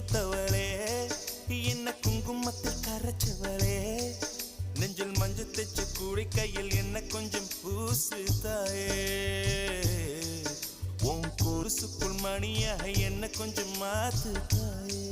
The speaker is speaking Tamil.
பூத்தவளே என்ன குங்குமத்தில் கரைச்சவளே நெஞ்சில் மஞ்சள் தைச்சு கூடி கையில் என்ன கொஞ்சம் பூசு தாயே உன் கொலுசுக்குள் மணியாக என்ன கொஞ்சம் மாத்து தாயே